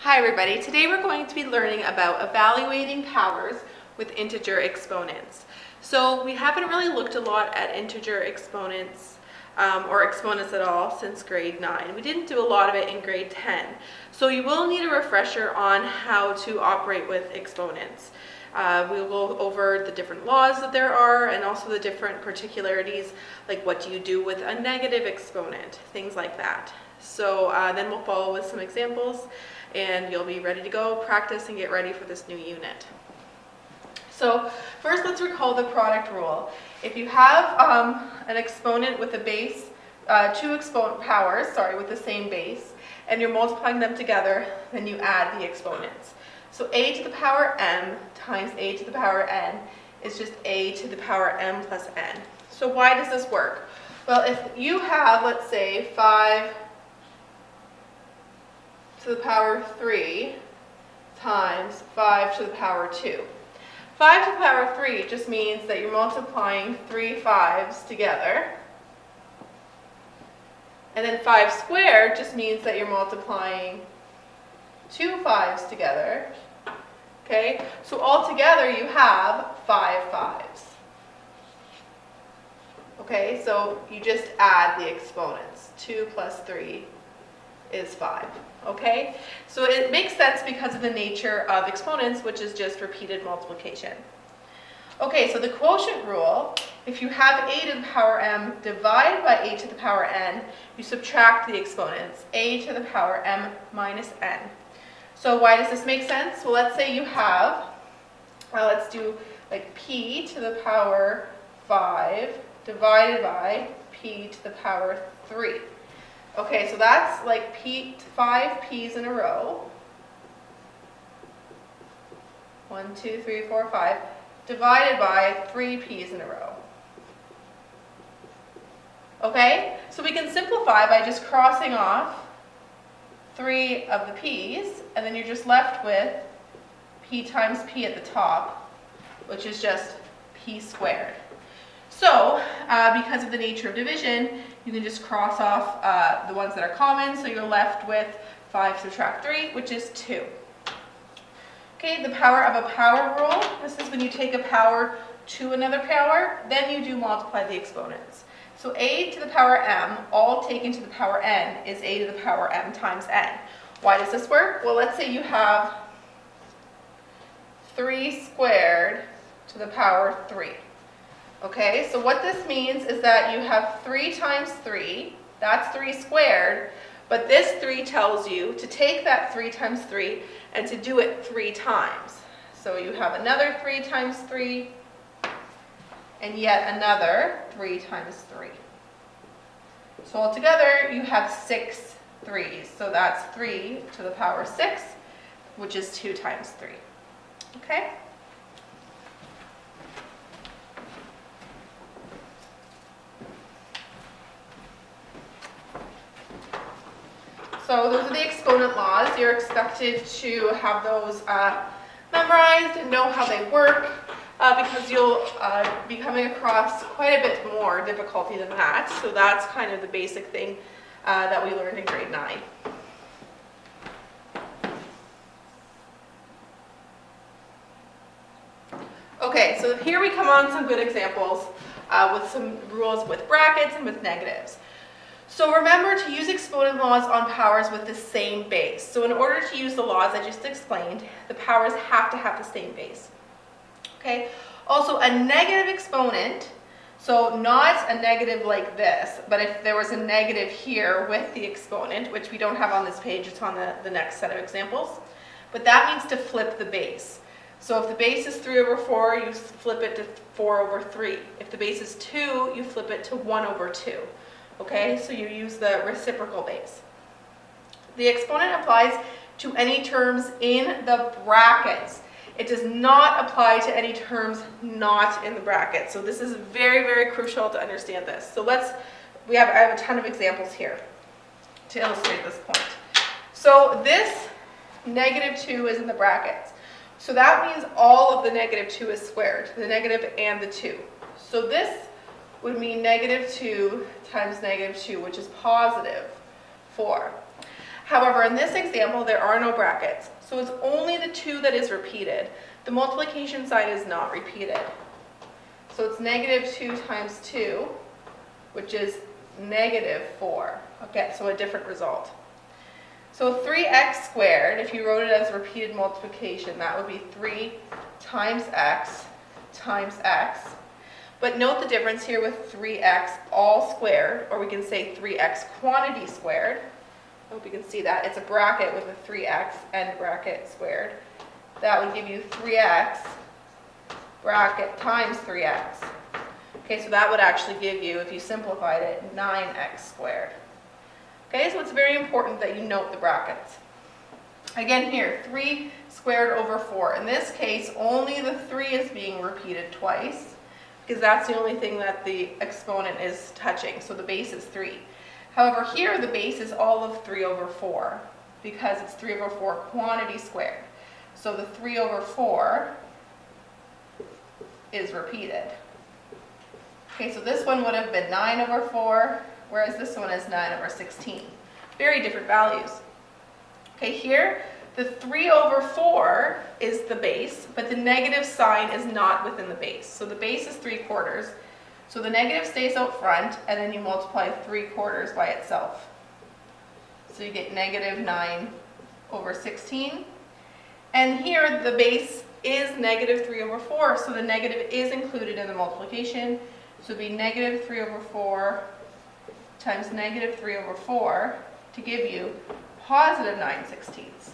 Hi everybody, today we're going to be learning about evaluating powers with integer exponents. So we haven't really looked a lot at integer exponents or exponents at all since grade 9. We didn't do a lot of it in grade 10. So you will need a refresher on how to operate with exponents. We'll go over the different laws that there are and also the different particularities, like what do you do with a negative exponent, things like that. So then we'll follow with some examples and you'll be ready to go practice and get ready for this new unit. So first let's recall the product rule. If you have an exponent with a base, two exponent powers, with the same base, and you're multiplying them together, then you add the exponents. So a to the power m times a to the power n is just a to the power m plus n. So why does this work? Well, if you have, let's say, 5 to the power 3 times 5 to the power 2. 5 to the power 3 just means that you're multiplying 3 5s together. And then 5 squared just means that you're multiplying 2 5s together. Okay, so altogether you have 5 5s. Okay, so you just add the exponents. 2 plus 3 is 5. Okay, so it makes sense because of the nature of exponents, which is just repeated multiplication. Okay, so the quotient rule, if you have a to the power m divided by a to the power n, you subtract the exponents, a to the power m minus n. So why does this make sense? Well, let's say you have, let's do like p to the power 5 divided by p to the power 3. Okay, so that's like 5 p's in a row. 1, 2, 3, 4, 5, divided by 3 p's in a row. Okay, so we can simplify by just crossing off 3 of the p's, and then you're just left with p times p at the top, which is just p squared. So, because of the nature of division, you can just cross off the ones that are common, so you're left with 5 subtract 3, which is 2. Okay, the power of a power rule, this is when you take a power to another power, then you do multiply the exponents. So a to the power m, all taken to the power n, is a to the power m times n. Why does this work? Well, let's say you have 3 squared to the power 3. Okay, so what this means is that you have 3 times 3, that's 3 squared, but this 3 tells you to take that 3 times 3 and to do it 3 times. So you have another 3 times 3, and yet another 3 times 3. So altogether you have 6 3's, so that's 3 to the power 6, which is 2 times 3. Okay? So those are the exponent laws. You're expected to have those memorized and know how they work because you'll be coming across quite a bit more difficulty than that. So that's kind of the basic thing that we learned in grade 9. Okay, so here we come on some good examples with some rules with brackets and with negatives. So remember to use exponent laws on powers with the same base. So in order to use the laws I just explained, the powers have to have the same base. Okay? Also, a negative exponent, so not a negative like this, but if there was a negative here with the exponent, which we don't have on this page, it's on the next set of examples, but that means to flip the base. So if the base is 3 over 4, you flip it to 4 over 3. If the base is 2, you flip it to 1 over 2. Okay, so you use the reciprocal base. The exponent applies to any terms in the brackets. It does not apply to any terms not in the brackets. So this is very, very crucial to understand this. So I have a ton of examples here to illustrate this point. So this negative 2 is in the brackets. So that means all of the negative 2 is squared, the negative and the 2. So this would mean negative 2 times negative 2, which is positive 4. However, in this example, there are no brackets, so it's only the 2 that is repeated. The multiplication sign is not repeated. So it's negative 2 times 2, which is negative 4. Okay, so a different result. So 3x squared, if you wrote it as repeated multiplication, that would be 3 times x times x. But note the difference here with 3x all squared, or we can say 3x quantity squared. I hope you can see that. It's a bracket with a 3x and bracket squared. That would give you 3x bracket times 3x. Okay, so that would actually give you, if you simplified it, 9x squared. Okay, so it's very important that you note the brackets. Again here, 3 squared over 4. In this case, only the 3 is being repeated twice, because that's the only thing that the exponent is touching. So the base is 3. However, here the base is all of 3 over 4, because it's 3 over 4 quantity squared. So the 3 over 4 is repeated. Okay, so this one would have been 9 over 4, whereas this one is 9 over 16. Very different values. Okay, here the 3 over 4 is the base, but the negative sign is not within the base. So the base is 3/4. So the negative stays out front, and then you multiply 3/4 by itself. So you get negative 9 over 16. And here the base is negative 3 over 4, so the negative is included in the multiplication. So it would be negative 3 over 4 times negative 3 over 4 to give you positive 9/16.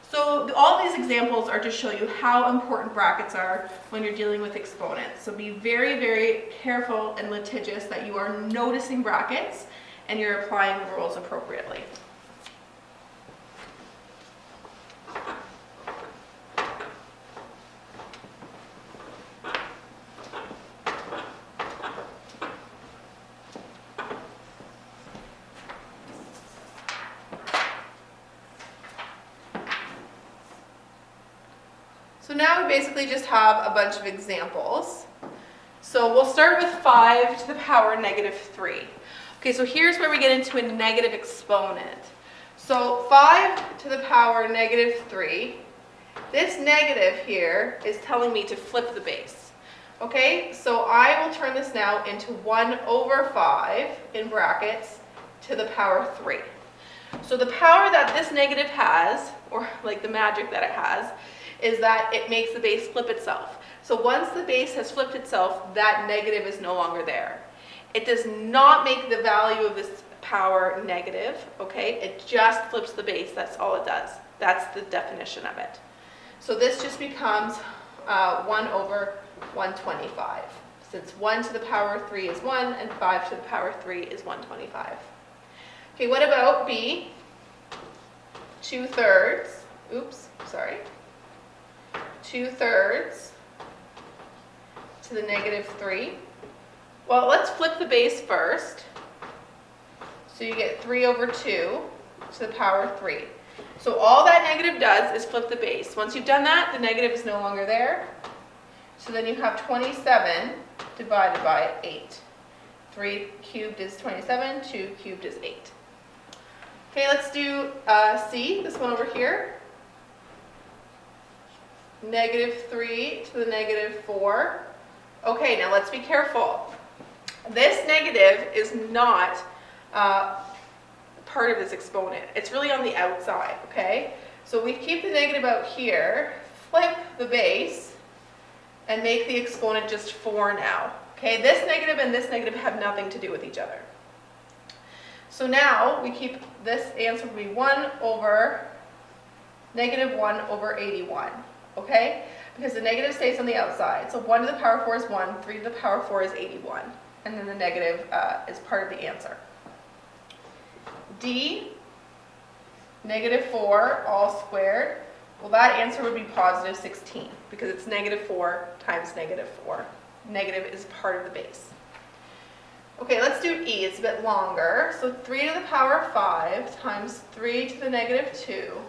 So all these examples are to show you how important brackets are when you're dealing with exponents. So be very, very careful and litigious that you are noticing brackets and you're applying the rules appropriately. So now we basically just have a bunch of examples. So we'll start with 5 to the power negative 3. Okay, so here's where we get into a negative exponent. So 5 to the power negative 3, this negative here is telling me to flip the base. Okay, so I will turn this now into 1 over 5 in brackets to the power 3. So the power that this negative has, or like the magic that it has, is that it makes the base flip itself. So once the base has flipped itself, that negative is no longer there. It does not make the value of this power negative, okay? It just flips the base, that's all it does. That's the definition of it. So this just becomes 1 over 125, since 1 to the power 3 is 1 and 5 to the power 3 is 125. Okay, what about B? 2/3, oops, sorry. 2/3 to the negative 3. Well, let's flip the base first. So you get 3 over 2 to the power 3. So all that negative does is flip the base. Once you've done that, the negative is no longer there. So then you have 27 divided by 8. 3 cubed is 27, 2 cubed is 8. Okay, let's do C, this one over here. Negative 3 to the negative 4. Okay, now let's be careful. This negative is not part of this exponent. It's really on the outside, okay? So we keep the negative out here, flip the base, and make the exponent just 4 now. Okay, this negative and this negative have nothing to do with each other. So now we keep this answer will be 1 over negative 1 over 81. Okay? Because the negative stays on the outside. So 1 to the power 4 is 1, 3 to the power 4 is 81. And then the negative is part of the answer. D, negative 4 all squared. Well, that answer would be positive 16 because it's negative 4 times negative 4. Negative is part of the base. Okay, let's do E. It's a bit longer. So 3 to the power 5 times 3 to the negative 2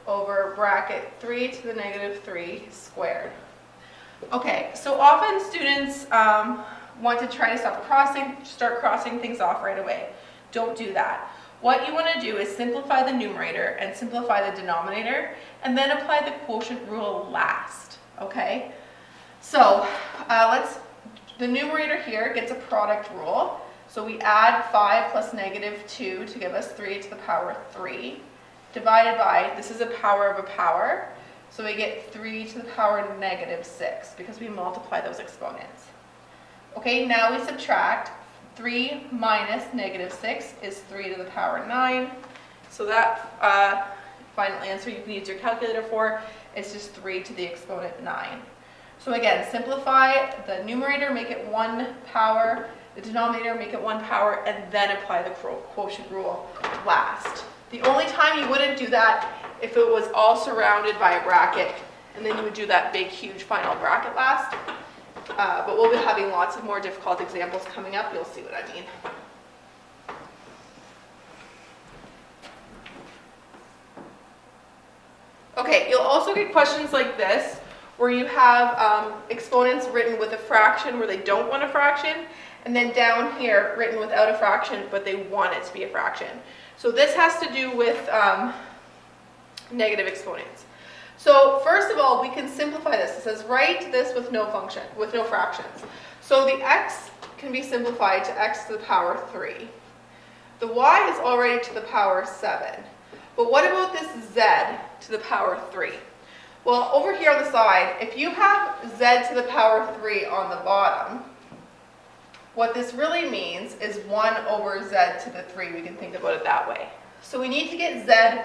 over bracket 3 to the negative 3 squared. Okay, so often students want to try to start crossing things off right away. Don't do that. what you want to do is simplify the numerator and simplify the denominator, and then apply the quotient rule last, okay? So the numerator here gets a product rule. So we add 5 plus -2 to give us 3 to the power 3, divided by, this is a power of a power, so we get 3 to the power -6 because we multiply those exponents. Okay, now we subtract. 3 minus -6 is 3 to the power 9. So that final answer you can use your calculator for is just 3 to the exponent 9. So again, simplify the numerator, make it 1 power, the denominator, make it 1 power, and then apply the quotient rule last. The only time you wouldn't do that if it was all surrounded by a bracket, and then you would do that big, huge final bracket last. But we'll be having lots of more difficult examples coming up. You'll see what I mean. Okay, you'll also get questions like this, where you have exponents written with a fraction where they don't want a fraction, and then down here written without a fraction, but they want it to be a fraction. So this has to do with negative exponents. So first of all, we can simplify this. It says write this with no fractions. So the x can be simplified to x to the power 3. The y is already to the power 7. But what about this z to the power 3? Well, over here on the side, if you have z to the power 3 on the bottom, what this really means is 1 over z to the 3. We can think about it that way. So we need to get z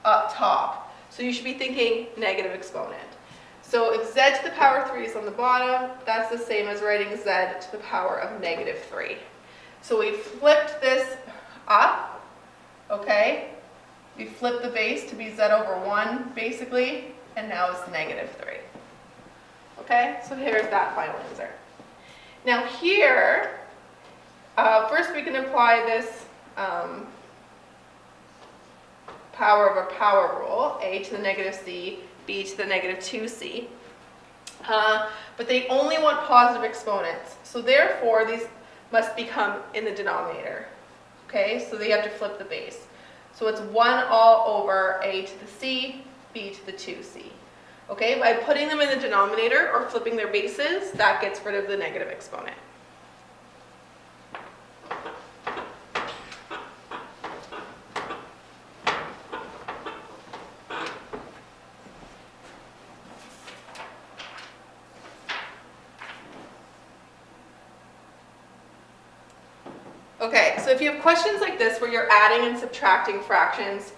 up top. So you should be thinking negative exponent. So if z to the power 3 is on the bottom, that's the same as writing z to the power of -3. So we flipped this up, okay? We flipped the base to be z over 1, basically, and now it's -3. Okay, so here's that final answer. Now here, first we can apply this power of a power rule, a to the -c, b to the -2c. But they only want positive exponents. So therefore, these must become in the denominator. Okay, so they have to flip the base. So it's 1 all over a to the c, b to the 2c. Okay, by putting them in the denominator or flipping their bases, that gets rid of the negative exponent. Okay, so if you have questions like this where you're adding and subtracting fractions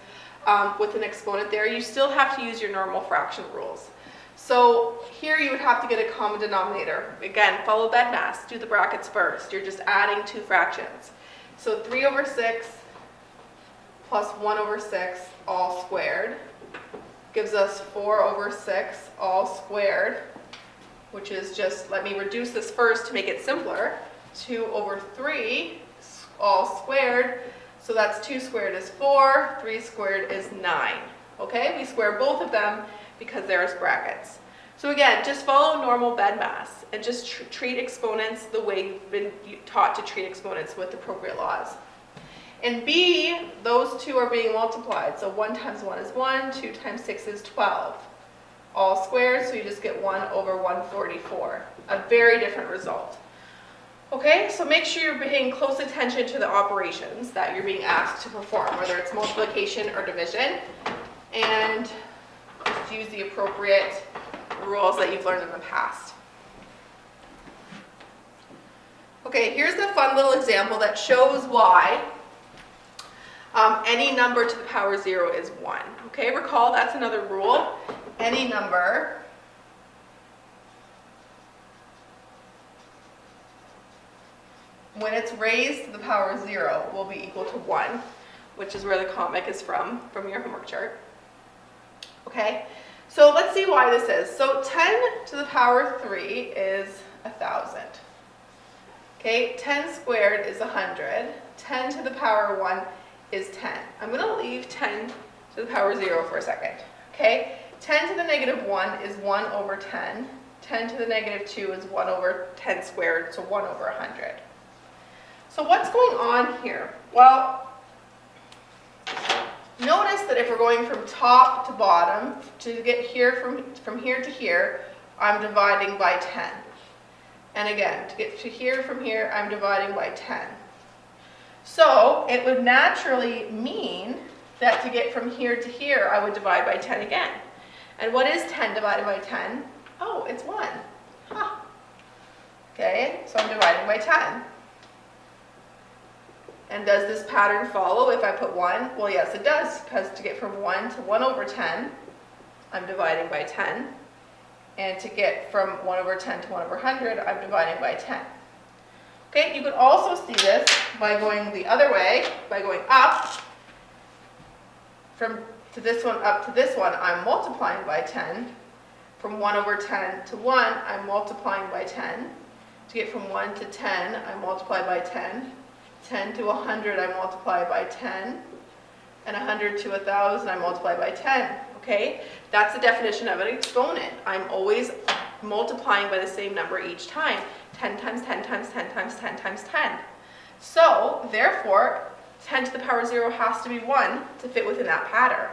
with an exponent there, you still have to use your normal fraction rules. So here you would have to get a common denominator. Again, follow BEDMAS, do the brackets first. You're just adding 2 fractions. So 3 over 6 plus 1 over 6 all squared gives us 4 over 6 all squared, which is just, let me reduce this first to make it simpler, 2 over 3 all squared, so that's 2 squared is 4, 3 squared is 9. Okay, we square both of them because there's brackets. So again, just follow normal BEDMAS and just treat exponents the way you've been taught to treat exponents with appropriate laws. In B, those two are being multiplied, so 1 times 1 is 1, 2 times 6 is 12. All squared, so you just get 1 over 144. A very different result. Okay, so make sure you're paying close attention to the operations that you're being asked to perform, whether it's multiplication or division, and just use the appropriate rules that you've learned in the past. Okay, here's a fun little example that shows why any number to the power 0 is 1. Okay, recall that's another rule. Any number when it's raised to the power 0 will be equal to 1, which is where the comic is from your homework chart. Okay, so let's see why this is. So 10 to the power 3 is 1,000. Okay, 10 squared is 100. 10 to the power 1 is 10. I'm going to leave 10 to the power 0 for a second. Okay, 10 to the -1 is 1 over 10. 10 to the -2 is 1 over 10 squared, so 1 over 100. So what's going on here? Well, Notice that if we're going from top to bottom, to get here from here to here, I'm dividing by 10. And again, to get to here from here, I'm dividing by 10. So it would naturally mean that to get from here to here, I would divide by 10 again. And what is 10 divided by 10? Oh, it's 1. Huh. Okay, so I'm dividing by 10. And does this pattern follow if I put 1? Well, yes, it does, because to get from 1 to 1 over 10, I'm dividing by 10. And to get from 1 over 10 to 1 over 100, I'm dividing by 10. Okay, you could also see this by going the other way, by going up to this one up to this one, I'm multiplying by 10. From 1 over 10 to 1, I'm multiplying by 10. To get from 1 to 10, I multiply by 10. 10 to 100, I multiply by 10. And 100 to 1,000, I multiply by 10. Okay? That's the definition of an exponent. I'm always multiplying by the same number each time. 10 times 10 times 10 times 10 times 10. So, therefore, 10 to the power 0 has to be 1 to fit within that pattern.